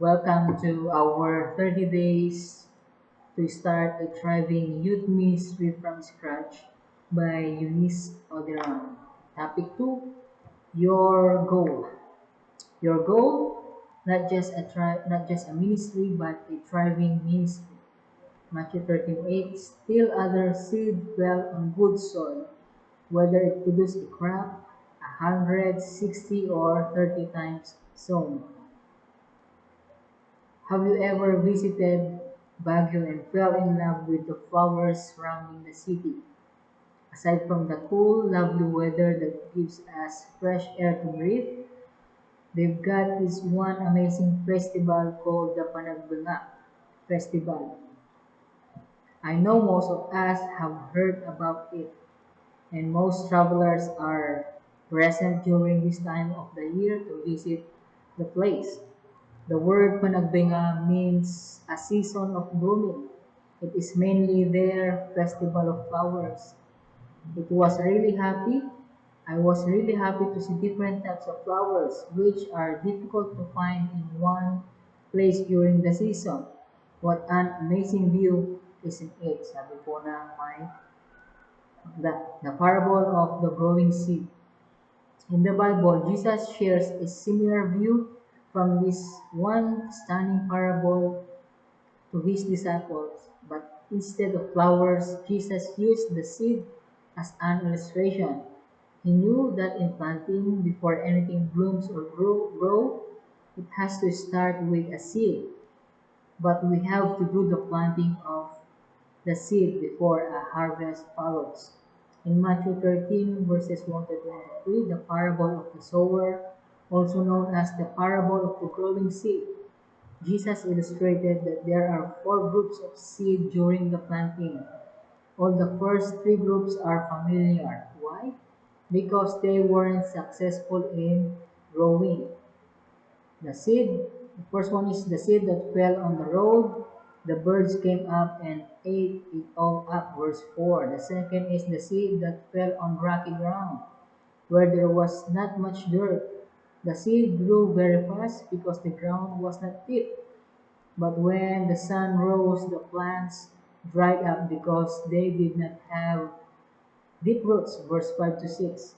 Welcome to our 30 days to start a thriving youth ministry from scratch by Eunice Oderon. Topic 2, your goal. Your goal, not just a ministry but a thriving ministry. Matthew 13:8. Still other seed fell on good soil, whether it produced a crop 160 or 30 times sown. Have you ever visited Baguio and fell in love with the flowers surrounding the city? Aside from the cool, lovely weather that gives us fresh air to breathe, they've got this one amazing festival called the Panagbanga Festival. I know most of us have heard about it, and most travelers are present during this time of the year to visit the place. The word panagbenga means a season of blooming. It is mainly their festival of flowers. It was really happy. I was really happy to see different types of flowers which are difficult to find in one place during the season. What an amazing view, isn't it? Sabi po ng the parable of the growing seed. In the Bible, Jesus shares a similar view from this one stunning parable to his disciples, but instead of flowers, Jesus used the seed as an illustration. He knew that in planting, before anything blooms or grow, it has to start with a seed. But we have to do the planting of the seed before a harvest follows. In Matthew 13, verses 1 to 23, the parable of the sower, also known as the parable of the growing seed, Jesus illustrated that there are four groups of seed during the planting. All the first three groups are familiar. Why? Because they weren't successful in growing. The seed, the first one is the seed that fell on the road. The birds came up and ate it all up, verse 4. The second is the seed that fell on rocky ground, where there was not much dirt. The seed grew very fast because the ground was not deep. But when the sun rose, the plants dried up because they did not have deep roots, verse 5 to 6.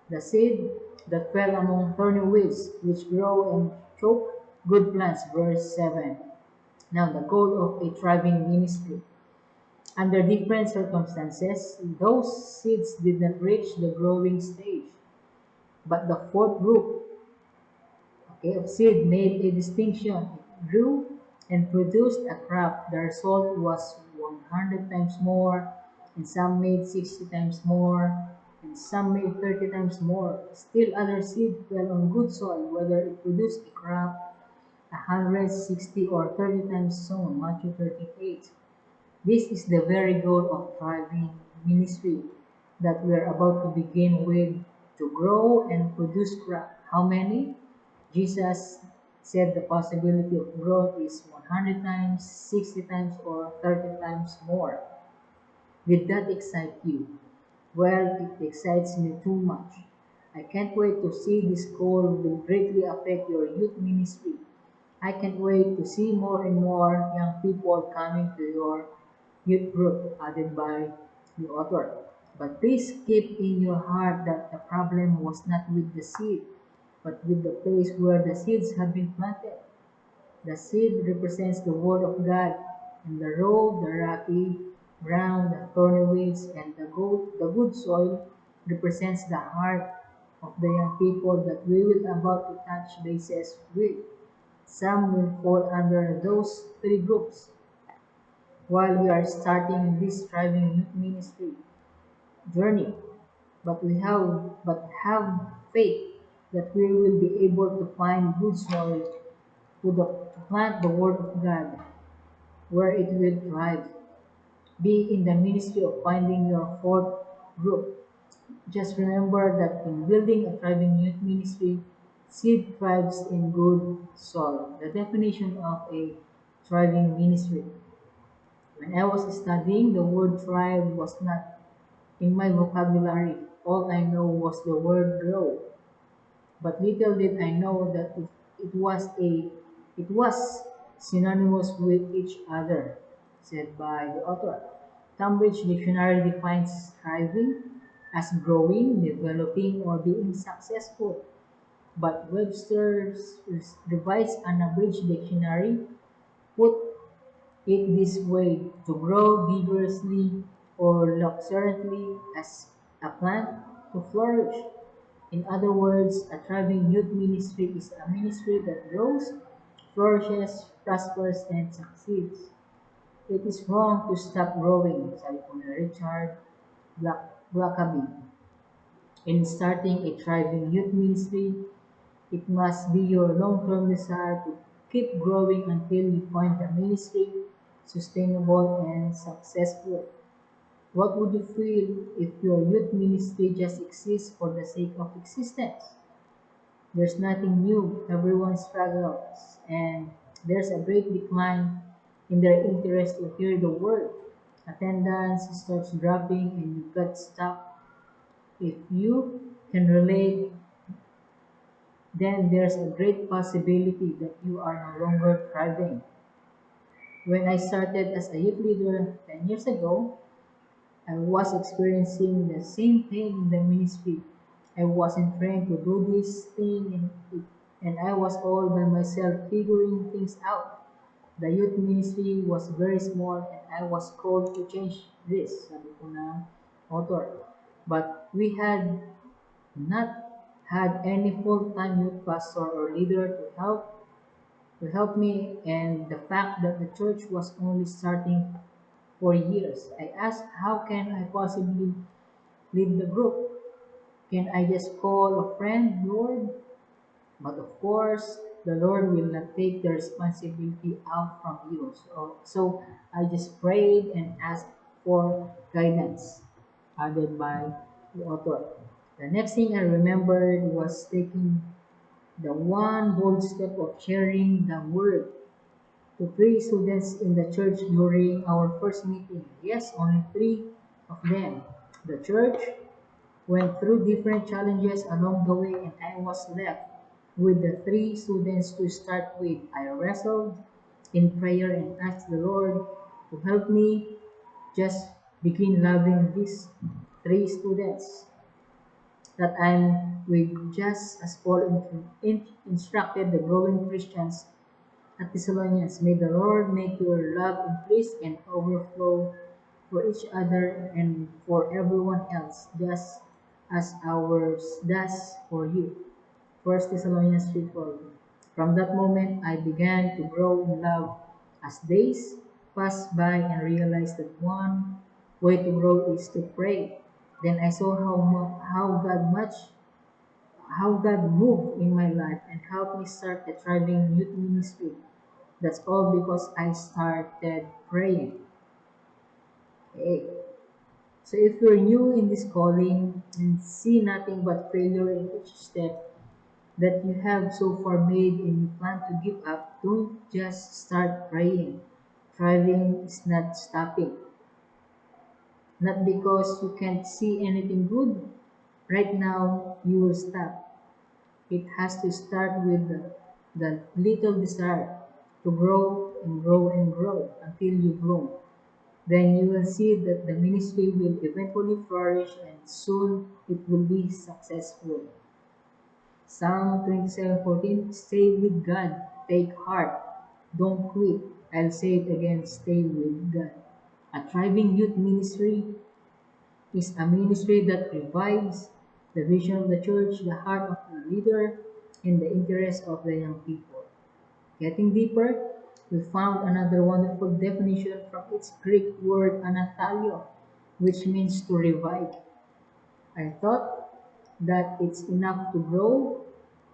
The seed that fell among thorny weeds, which grow and choke good plants, verse 7. Now, the goal of a thriving ministry. Under different circumstances, those seeds did not reach the growing stage. But the fourth group, of seed made a distinction. It grew and produced a crop. The result was 100 times more, and some made 60 times more, and some made 30 times more. Still other seed fell on good soil, whether it produced a crop 160 or 30 times sown. Matthew 38. This is the very goal of thriving ministry that we are about to begin with, to grow and produce crop. How many? Jesus said the possibility of growth is 100 times, 60 times, or 30 times more. Did that excite you? Well, it excites me too much. I can't wait to see this goal will greatly affect your youth ministry. I can't wait to see more and more young people coming to your youth group, added by the author. But please keep in your heart that the problem was not with the seed, but with the place where the seeds have been planted. The seed represents the Word of God, and the road, the rocky ground, the thorny weeds, and the good soil represents the heart of the young people that we will about to touch bases with. Some will fall under those three groups. While we are starting this thriving youth ministry journey, but have faith that we will be able to find good soil to plant the word of God where it will thrive. Be in the ministry of finding your fourth group. Just remember that in building a thriving youth ministry, seed thrives in good soil. The definition of a thriving ministry. When I was studying, the word thrive was not in my vocabulary. All I know was the word grow. But little did I know that it was a It was synonymous with each other, said by the author. Cambridge Dictionary defines thriving as growing, developing, or being successful. But Webster's Revised Unabridged Dictionary put it this way: to grow vigorously or luxuriantly as a plant to flourish. In other words, a thriving youth ministry is a ministry that grows, flourishes, prospers, and succeeds. It is wrong to stop growing, sabi po ni Richard Blackaby. In starting a thriving youth ministry, it must be your long-term desire to keep growing until you find the ministry sustainable and successful. What would you feel if your youth ministry just exists for the sake of existence? There's nothing new, everyone struggles, and there's a great decline in their interest to hear the word. Attendance starts dropping and you get stuck. If you can relate, then there's a great possibility that you are no longer thriving. When I started as a youth leader 10 years ago, I was experiencing the same thing in the ministry. I wasn't trained to do this thing and I was all by myself figuring things out. The youth ministry was very small and I was called to change this, sabi ko na author. But we had not had any full-time youth pastor or leader to help me, and the fact that the church was only starting for years. I asked, how can I possibly lead the group? Can I just call a friend, Lord? But of course, the Lord will not take the responsibility out from you. So I just prayed and asked for guidance, added by the author. The next thing I remembered was taking the one bold step of sharing the word to three students in the church during our first meeting. Yes, only three of them. The church went through different challenges along the way, and I was left with the three students to start with. I wrestled in prayer and asked the Lord to help me just begin loving these three students that I'm with, just as Paul instructed the growing Christians at Thessalonians. May the Lord make your love increase and overflow for each other and for everyone else, just as ours does for you. First Thessalonians 3:12. From that moment, I began to grow in love as days passed by and realized that one way to grow is to pray. Then I saw how God moved in my life and helped me start a thriving youth ministry. That's all because I started praying. Okay. So if you're new in this calling and see nothing but failure in each step that you have so far made and you plan to give up, don't just start praying. Thriving is not stopping. Not because you can't see anything good. Right now, you will stop. It has to start with the little desire to grow and grow and grow until you bloom. Then you will see that the ministry will eventually flourish and soon it will be successful. Psalm 27:14. Stay with God, take heart, don't quit. I'll say it again, stay with God. A thriving youth ministry is a ministry that revives the vision of the church, the heart of the leader, and the interest of the young people. Getting deeper, we found another wonderful definition from its Greek word anathalio, which means to revive. I thought that it's enough to grow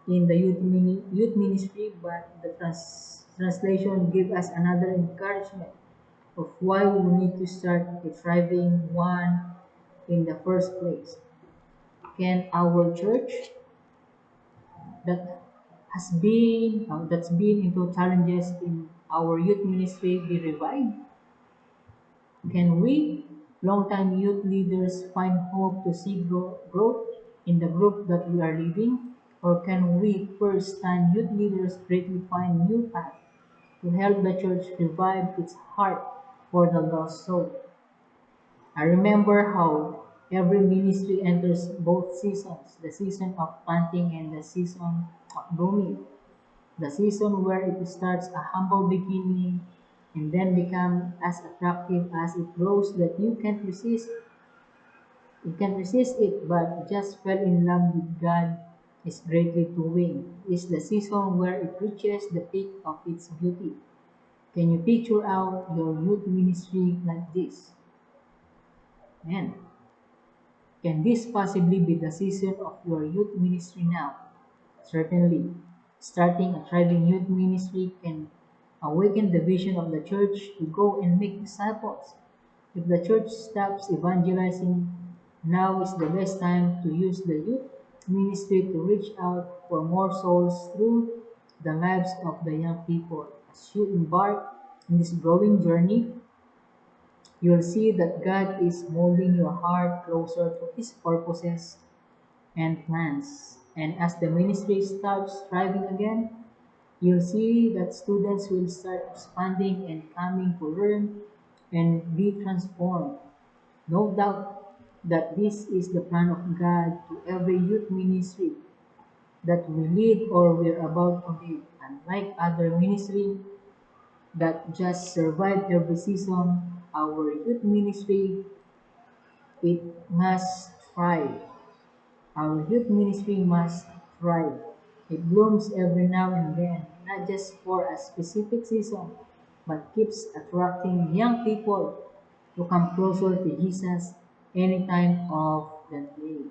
in the youth ministry, but the translation gives us another encouragement of why we need to start a thriving one in the first place. Can our church that that's been into challenges in our youth ministry be revived? Can we, long-time youth leaders, find hope to see growth in the group that we are leading? Or can we first-time youth leaders greatly find new paths to help the church revive its heart for the lost soul? I remember how every ministry enters both seasons, the season of planting and the season of blooming. The season where it starts a humble beginning and then become as attractive as it grows that you can't resist it but just fell in love with God is greatly doing. Is the season where it reaches the peak of its beauty. Can you picture out your youth ministry like this? Man, can this possibly be the season of your youth ministry now? Certainly, starting a thriving youth ministry can awaken the vision of the church to go and make disciples. If the church stops evangelizing, now is the best time to use the youth ministry to reach out for more souls through the lives of the young people. As you embark in this growing journey, you'll see that God is molding your heart closer to His purposes and plans. And as the ministry starts thriving again, you'll see that students will start expanding and coming to learn and be transformed. No doubt that this is the plan of God to every youth ministry that we lead or we're about to lead. Unlike other ministry that just survive every season, our youth ministry, it must thrive. Our youth ministry must thrive. It blooms every now and then, not just for a specific season, but keeps attracting young people to come closer to Jesus any time of the day.